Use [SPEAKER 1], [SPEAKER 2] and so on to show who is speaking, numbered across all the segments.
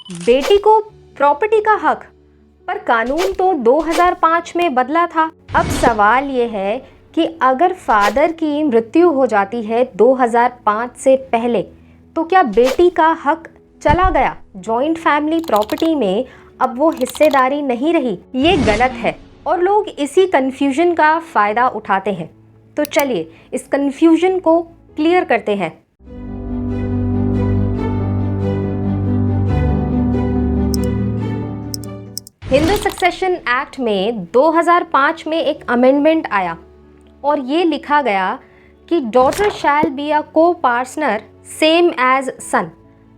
[SPEAKER 1] बेटी को प्रॉपर्टी का हक, पर कानून तो 2005 में बदला था। अब सवाल ये है कि अगर फादर की मृत्यु हो जाती है 2005 से पहले, तो क्या बेटी का हक चला गया? जॉइंट फैमिली प्रॉपर्टी में अब वो हिस्सेदारी नहीं रही। ये गलत है और लोग इसी कंफ्यूजन का फ़ायदा उठाते हैं। तो चलिए इस कंफ्यूजन को क्लियर करते हैं। हिंदू सक्सेशन एक्ट में 2005 में एक अमेंडमेंट आया और ये लिखा गया कि डॉटर शैल बी अ को पार्टनर सेम एज सन,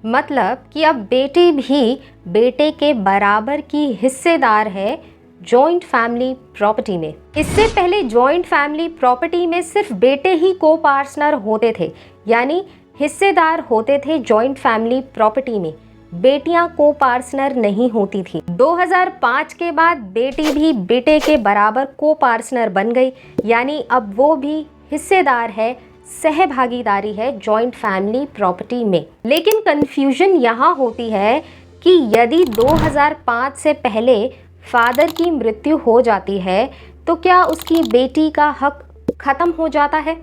[SPEAKER 1] मतलब कि अब बेटी भी बेटे के बराबर की हिस्सेदार है जॉइंट फैमिली प्रॉपर्टी में। इससे पहले जॉइंट फैमिली प्रॉपर्टी में सिर्फ बेटे ही को पार्टनर होते थे, यानी हिस्सेदार होते थे जॉइंट फैमिली प्रॉपर्टी में। बेटियां को पार्टनर नहीं होती थी। 2005 के बाद बेटी भी बेटे के बराबर को पार्टनर बन गई, यानी अब वो भी हिस्सेदार है, सहभागीदारी है जॉइंट फैमिली प्रॉपर्टी में। लेकिन कंफ्यूजन यहाँ होती है कि यदि 2005 से पहले फादर की मृत्यु हो जाती है तो क्या उसकी बेटी का हक खत्म हो जाता है?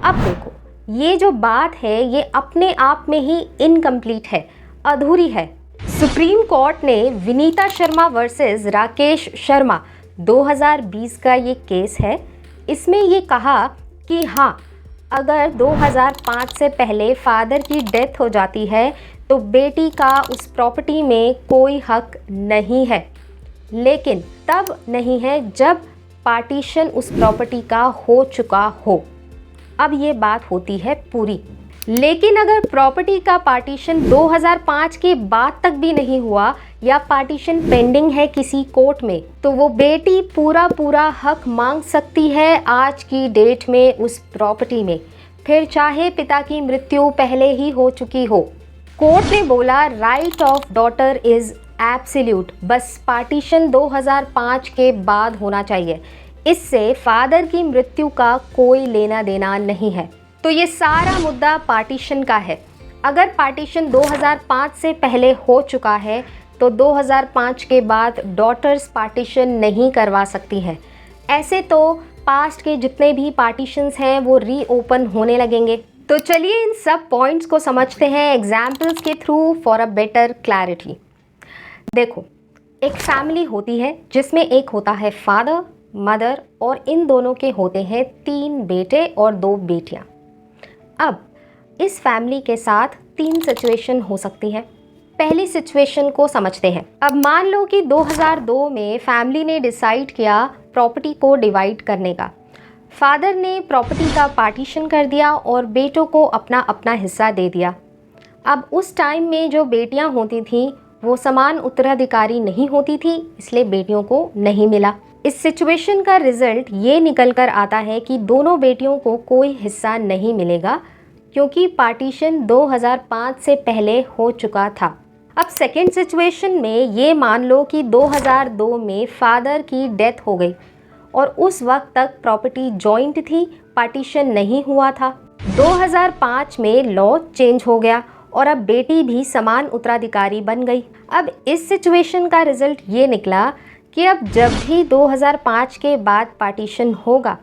[SPEAKER 1] अब देखो, ये जो बात है ये अपने आप में ही इनकम्प्लीट है, अधूरी है। सुप्रीम कोर्ट ने विनीता शर्मा वर्सेस राकेश शर्मा 2020 का ये केस है। इसमें ये कहा कि हाँ, अगर 2005 से पहले फादर की डेथ हो जाती है तो बेटी का उस प्रॉपर्टी में कोई हक नहीं है, लेकिन तब नहीं है जब पार्टीशन उस प्रॉपर्टी का हो चुका हो। अब ये बात होती है पूरी। लेकिन अगर प्रॉपर्टी का पार्टीशन 2005 के बाद तक भी नहीं हुआ या पार्टीशन पेंडिंग है किसी कोर्ट में, तो वो बेटी पूरा हक मांग सकती है आज की डेट में उस प्रॉपर्टी में, फिर चाहे पिता की मृत्यु पहले ही हो चुकी हो। कोर्ट ने बोला right of daughter is absolute, बस पार्टीशन 2005 के बाद होना चाहिए। इससे फादर की मृत्यु का कोई लेना देना नहीं है। तो ये सारा मुद्दा पार्टीशन का है। अगर पार्टीशन 2005 से पहले हो चुका है तो 2005 के बाद डॉटर्स पार्टीशन नहीं करवा सकती हैं। ऐसे तो पास्ट के जितने भी पार्टीशंस हैं वो रीओपन होने लगेंगे। तो चलिए इन सब पॉइंट्स को समझते हैं एग्जाम्पल्स के through for a better clarity. देखो, एक फैमिली होती है जिसमें एक होता है फादर, मदर और इन दोनों के होते हैं 3 बेटे और 2 बेटियां। अब इस फैमिली के साथ 3 सिचुएशन हो सकती हैं। पहली सिचुएशन को समझते हैं। अब मान लो कि 2002 में फैमिली ने डिसाइड किया प्रॉपर्टी को डिवाइड करने का। फादर ने प्रॉपर्टी का पार्टीशन कर दिया और बेटों को अपना अपना हिस्सा दे दिया। अब उस टाइम में जो बेटियां होती थीं वो समान उत्तराधिकारी नहीं होती थी, इसलिए बेटियों को नहीं मिला। इस सिचुएशन का रिजल्ट ये निकल कर आता है कि दोनों बेटियों को कोई हिस्सा नहीं मिलेगा, क्योंकि पार्टीशन 2005 से पहले हो चुका था। अब सेकेंड सिचुएशन में ये मान लो कि 2002 में फादर की डेथ हो गई और उस वक्त तक प्रॉपर्टी जॉइंट थी, पार्टीशन नहीं हुआ था। 2005 में लॉ चेंज हो गया और अब बेटी भी समान उत्तराधिकारी बन गई। अब इस सिचुएशन का रिजल्ट ये निकला कि अब जब भी 2005 के बाद पार्टीशन होगा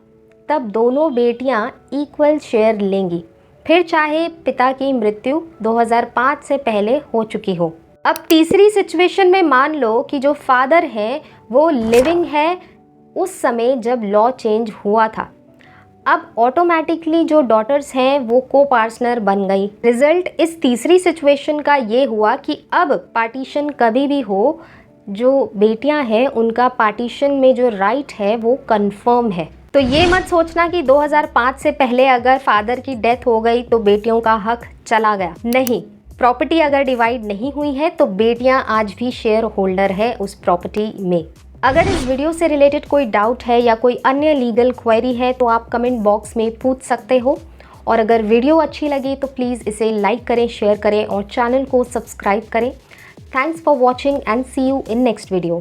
[SPEAKER 1] तब दोनों बेटियां इक्वल शेयर लेंगी, फिर चाहे पिता की मृत्यु 2005 से पहले हो चुकी हो। अब तीसरी सिचुएशन में मान लो कि जो फादर हैं वो लिविंग है उस समय जब लॉ चेंज हुआ था। अब ऑटोमेटिकली जो डॉटर्स हैं वो को पार्टनर बन गई। रिजल्ट इस तीसरी सिचुएशन का ये हुआ कि अब पार्टीशन कभी भी हो, जो बेटियां हैं उनका पार्टीशन में जो राइट है वो कंफर्म है। तो ये मत सोचना कि 2005 से पहले अगर फादर की डेथ हो गई तो बेटियों का हक चला गया। नहीं, प्रॉपर्टी अगर डिवाइड नहीं हुई है तो बेटियां आज भी शेयर होल्डर है उस प्रॉपर्टी में। अगर इस वीडियो से रिलेटेड कोई डाउट है या कोई अन्य लीगल क्वेरी है तो आप कमेंट बॉक्स में पूछ सकते हो। और अगर वीडियो अच्छी लगी तो प्लीज़ इसे लाइक करें, शेयर करें और चैनल को सब्सक्राइब करें। Thanks for watching and see you in next video.